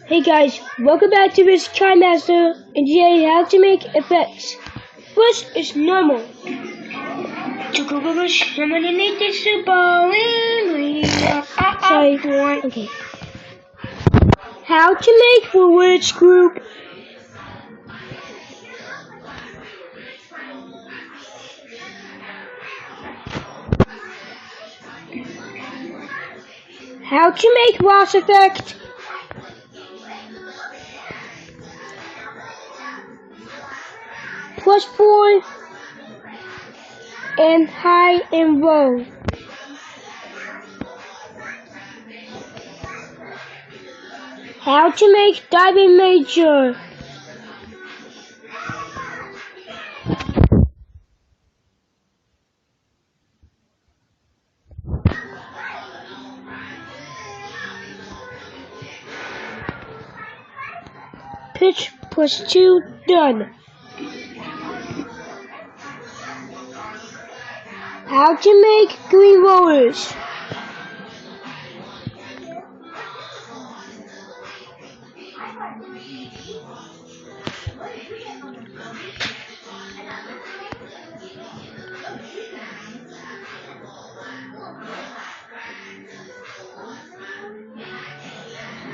Hey guys, welcome back to this Master and today how to make effects. First is normal. Sorry. Okay. How to make the words group. How to make loss effect. +4 and high and low. How to make diamond major. Pitch +2 done. How to make green rollers.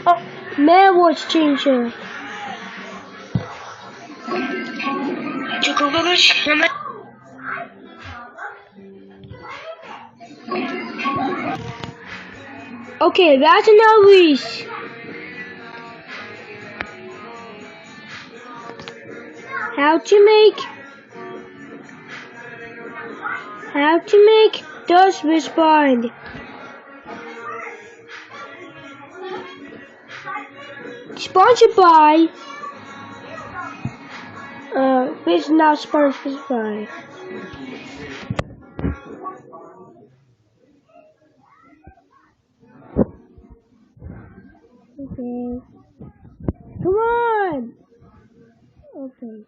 Oh, man watch changer. Okay, that's enough leash. How to make dust respond. Sponsored by it's not sponsored by. Okay. Come on! Okay.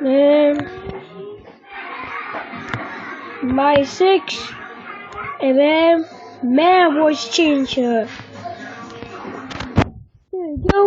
And my 6 and then man voice changer. There you go.